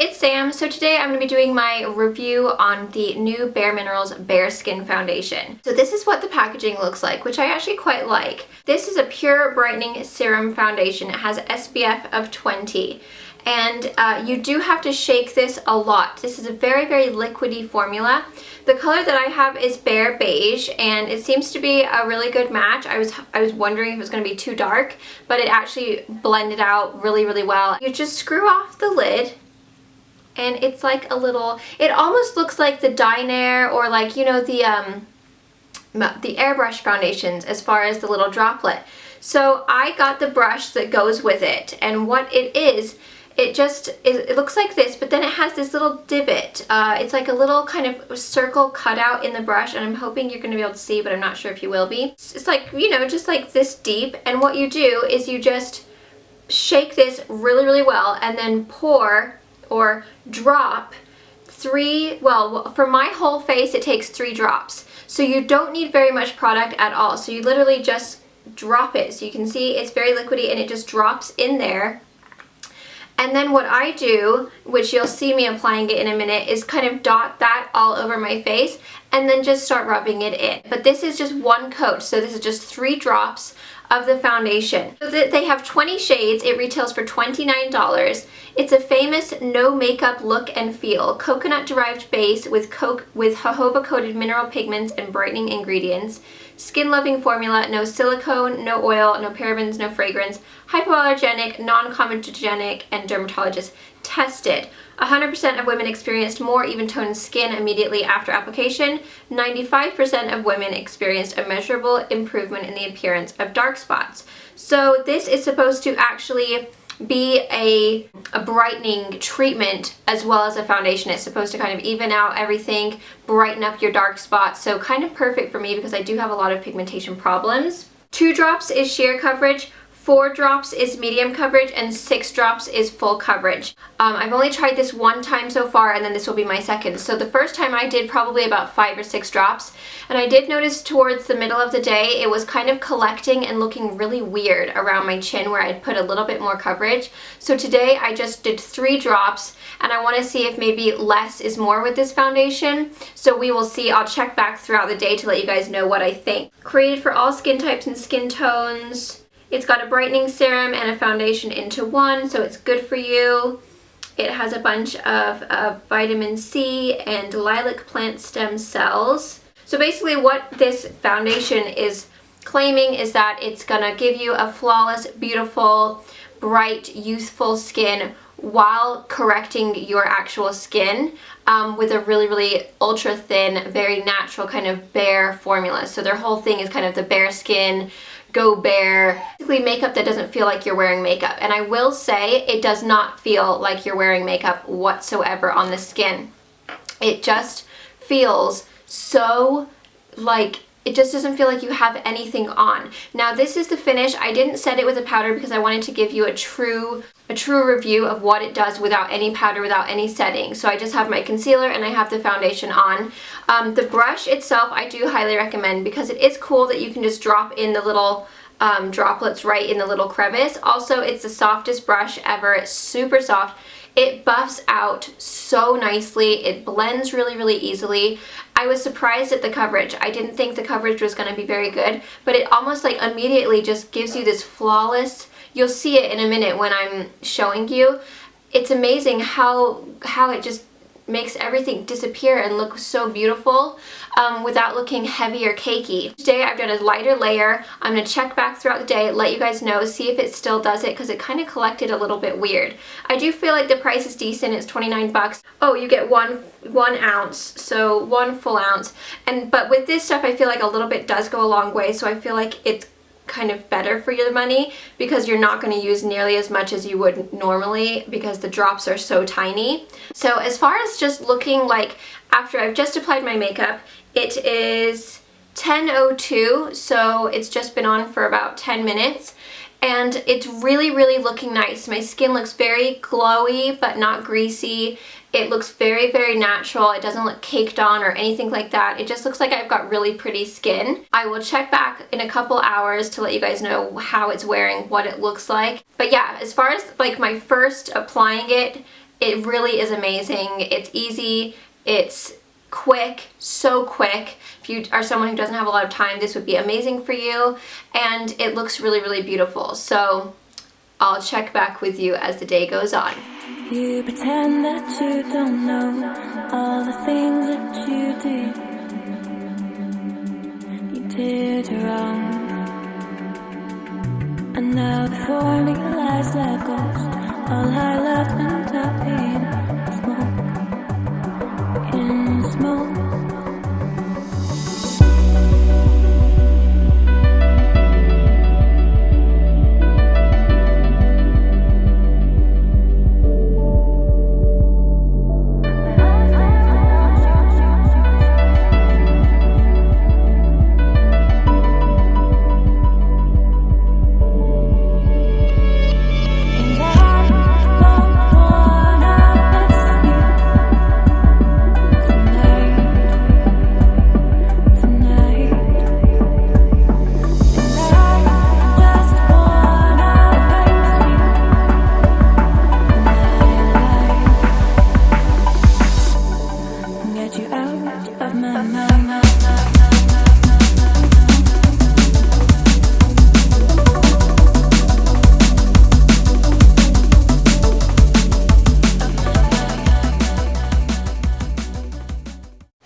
it's Sam. So today I'm going to be doing my review on the new bareMinerals bareSkin foundation. So this is what the packaging looks like, which I actually quite like. This is a pure brightening serum foundation. It has SPF of 20. And you do have to shake this a lot. This is a very, very liquidy formula. The color that I have is Bare Beige, and it seems to be a really good match. I was wondering if it was going to be too dark, but it actually blended out really, really well. You just screw off the lid, and it's like a little, it almost looks like the Dinair or like, you know, the airbrush foundations as far as the little droplet. So I got the brush that goes with it, and what it is, it looks like this, but then it has this little divot. It's like a little kind of circle cutout in the brush, and I'm hoping you're going to be able to see, but I'm not sure if you will be. It's like, you know, just like this deep, and what you do is you just shake this really, really well, and then pour or drop for my whole face it takes 3 drops. So you don't need very much product at all. So you literally just drop it. So you can see it's very liquidy, and it just drops in there. And then what I do, which you'll see me applying it in a minute, is kind of dot that all over my face and then just start rubbing it in. But this is just one coat, so this is just 3 drops of the foundation. So they have 20 shades. It retails for $29. It's a famous no makeup look and feel. Coconut derived base with jojoba coated mineral pigments and brightening ingredients. Skin loving formula, no silicone, no oil, no parabens, no fragrance, hypoallergenic, non-comedogenic, and dermatologist tested. 100% of women experienced more even toned skin immediately after application. 95% of women experienced a measurable improvement in the appearance of dark spots. So this is supposed to actually be a brightening treatment as well as a foundation. It's supposed to kind of even out everything, brighten up your dark spots. So kind of perfect for me because I do have a lot of pigmentation problems. 2 drops is sheer coverage, 4 drops is medium coverage, and 6 drops is full coverage. I've only tried this one time so far, and then this will be my second. So the first time I did probably about 5 or 6 drops, and I did notice towards the middle of the day it was kind of collecting and looking really weird around my chin where I'd put a little bit more coverage. So today I just did 3 drops, and I want to see if maybe less is more with this foundation. So we will see. I'll check back throughout the day to let you guys know what I think. Created for all skin types and skin tones. It's got a brightening serum and a foundation into one, so it's good for you. It has a bunch of vitamin C and lilac plant stem cells. So basically what this foundation is claiming is that it's gonna give you a flawless, beautiful, bright, youthful skin while correcting your actual skin with a really, really ultra thin, very natural kind of bare formula. So their whole thing is kind of the bareSkin, go bare, basically makeup that doesn't feel like you're wearing makeup. And I will say it does not feel like you're wearing makeup whatsoever on the skin. It just feels so like, it just doesn't feel like you have anything on. Now this is the finish. I didn't set it with a powder because I wanted to give you a true review of what it does without any powder, without any setting. So I just have my concealer and I have the foundation on. The brush itself I do highly recommend because it is cool that you can just drop in the little droplets right in the little crevice. Also, it's the softest brush ever. It's super soft. It buffs out so nicely. It blends really, really easily. I was surprised at the coverage. I didn't think the coverage was going to be very good, but it almost like immediately just gives you this flawless, you'll see it in a minute when I'm showing you. It's amazing how it just makes everything disappear and look so beautiful without looking heavy or cakey. Today I've done a lighter layer. I'm going to check back throughout the day, let you guys know, see if it still does it because it kind of collected a little bit weird. I do feel like the price is decent. It's 29 bucks. Oh, you get one ounce, so 1 full ounce. But with this stuff I feel like a little bit does go a long way, so I feel like it's kind of better for your money because you're not going to use nearly as much as you would normally because the drops are so tiny. So as far as just looking like after I've just applied my makeup, it is 10:02, so it's just been on for about 10 minutes. And it's really, really looking nice. My skin looks very glowy but not greasy. It looks very, very natural. It doesn't look caked on or anything like that. It just looks like I've got really pretty skin. I will check back in a couple hours to let you guys know how it's wearing, what it looks like. But yeah, as far as like my first applying it It really is amazing. It's easy, it's quick, so quick. If you are someone who doesn't have a lot of time, this would be amazing for you, and it looks really, really beautiful. So I'll check back with you as the day goes on. You pretend that you don't know all the things that you did wrong. And now before me lies a ghost, all I loved went up in smoke.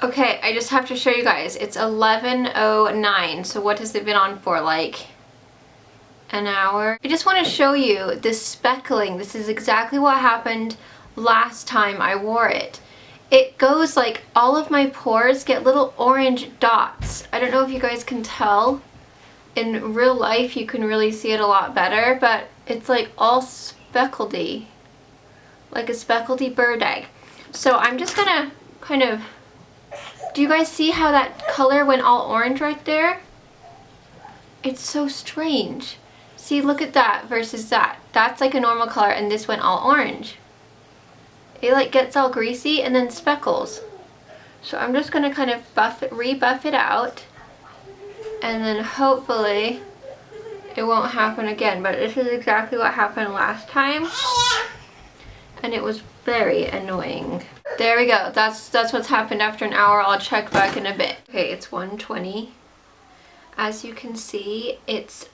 Okay, I just have to show you guys. It's 11:09, so what has it been on for, like an hour? I just want to show you this speckling. This is exactly what happened last time I wore it. It goes like all of my pores get little orange dots. I don't know if you guys can tell. In real life you can really see it a lot better, but it's like all speckledy, like a speckledy bird egg. So I'm just gonna kind of, do you guys see how that color went all orange right there? It's so strange. See, look at that versus that. That's like a normal color, and this went all orange. It like gets all greasy and then speckles. So I'm just gonna kind of rebuff it out, and then hopefully it won't happen again. But this is exactly what happened last time, and it was very annoying. There we go. That's what's happened after an hour. I'll check back in a bit. Okay, it's 1:20. As you can see, it's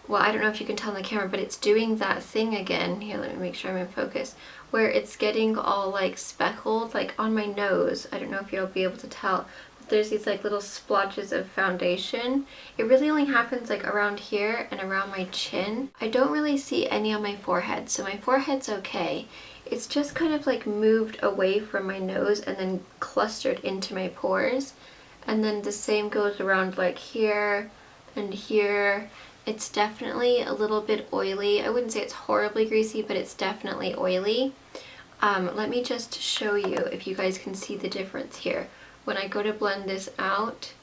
well, I don't know if you can tell on the camera, but it's doing that thing again. Here, let me make sure I'm in focus. Where it's getting all like speckled, like on my nose. I don't know if you'll be able to tell, but there's these like little splotches of foundation. It really only happens like around here and around my chin. I don't really see any on my forehead, so my forehead's okay. It's just kind of like moved away from my nose and then clustered into my pores. And then the same goes around like here and here. It's definitely a little bit oily. I wouldn't say it's horribly greasy, but it's definitely oily. Let me just show you if you guys can see the difference here. When I go to blend this out,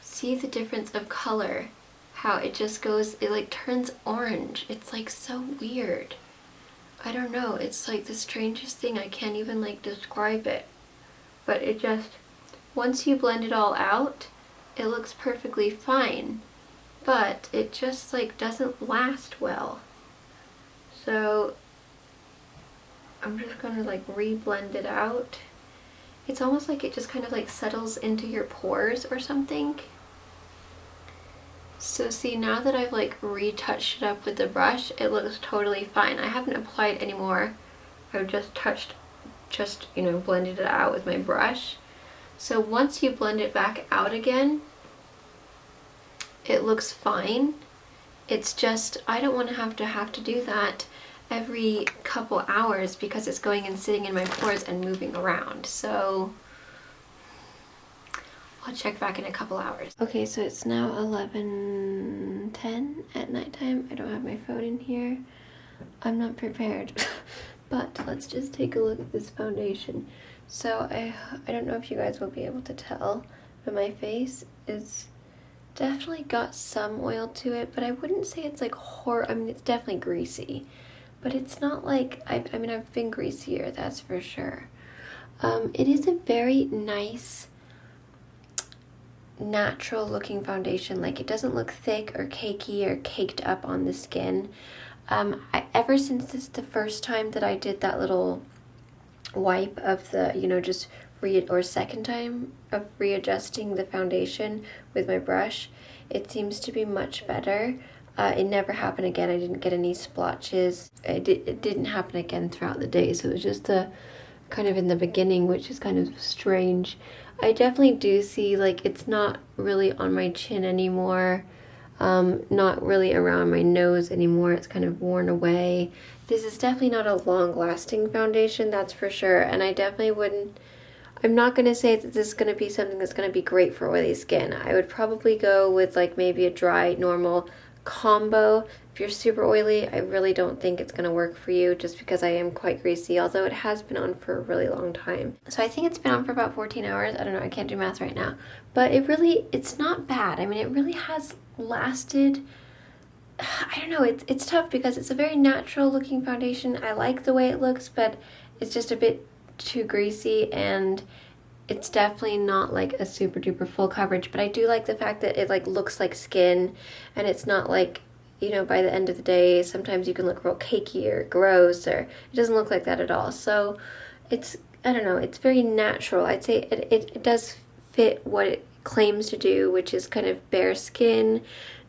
see the difference of color. How it just goes, it like turns orange. It's like so weird. I don't know, it's like the strangest thing. I can't even like describe it. But it just, once you blend it all out, it looks perfectly fine. But it just like doesn't last well. So I'm just gonna like re-blend it out. It's almost like it just kind of like settles into your pores or something. So see, now that I've like retouched it up with the brush, it looks totally fine. I haven't applied any more. I've just you know, blended it out with my brush. So once you blend it back out again, it looks fine. It's just, I don't want to have to do that every couple hours because it's going and sitting in my pores and moving around. So I'll check back in a couple hours. Okay, so it's now 11:10 at nighttime. I don't have my phone in here. I'm not prepared. But let's just take a look at this foundation. So I don't know if you guys will be able to tell, but my face is definitely got some oil to it, but I wouldn't say it's like I mean, it's definitely greasy, but it's not like, I mean, I've been greasier, that's for sure. It is a very nice, natural looking foundation. Like, it doesn't look thick or cakey or caked up on the skin. Ever since this is the first time that I did that little wipe of the, you know, just or second time of readjusting the foundation with my brush, it seems to be much better. It never happened again. I didn't get any splotches. It didn't happen again throughout the day, so it was just kind of in the beginning, which is kind of strange. I definitely do see, like, it's not really on my chin anymore, not really around my nose anymore. It's kind of worn away. This is definitely not a long-lasting foundation, that's for sure, and I definitely wouldn't, I'm not going to say that this is going to be something that's going to be great for oily skin. I would probably go with like maybe a dry, normal combo. If you're super oily, I really don't think it's going to work for you just because I am quite greasy, although it has been on for a really long time. So I think it's been on for about 14 hours. I don't know, I can't do math right now. But it's not bad. I mean, it really has lasted. I don't know, it's tough because it's a very natural looking foundation. I like the way it looks, but it's just a bit too greasy, and it's definitely not like a super duper full coverage, but I do like the fact that it like looks like skin, and it's not like, you know, by the end of the day sometimes you can look real cakey or gross, or it doesn't look like that at all. So it's, I don't know, it's very natural. I'd say it does fit what it claims to do, which is kind of bare skin,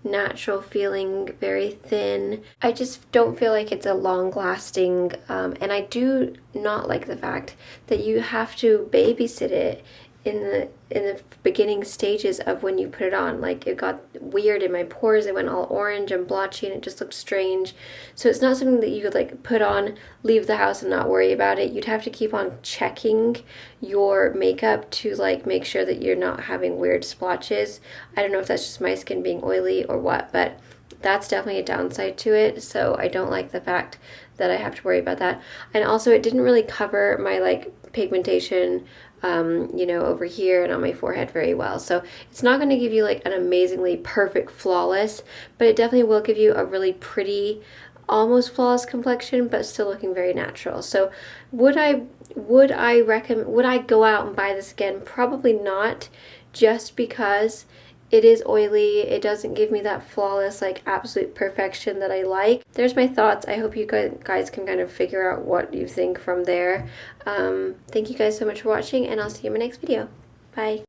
natural feeling, very thin. I just don't feel like it's a long lasting, and I do not like the fact that you have to babysit it in the beginning stages of when you put it on. Like, it got weird in my pores, it went all orange and blotchy, and it just looked strange. So it's not something that you could like put on, leave the house, and not worry about it. You'd have to keep on checking your makeup to like make sure that you're not having weird splotches. I don't know if that's just my skin being oily or what, but that's definitely a downside to it. So I don't like the fact that I have to worry about that. And also, it didn't really cover my like pigmentation, you know, over here and on my forehead very well. So it's not going to give you like an amazingly perfect flawless, but it definitely will give you a really pretty, almost flawless complexion, but still looking very natural. So would I go out and buy this again? Probably not, just because it is oily. It doesn't give me that flawless, like absolute perfection that I like. There's my thoughts. I hope you guys can kind of figure out what you think from there. Thank you guys so much for watching, and I'll see you in my next video. Bye.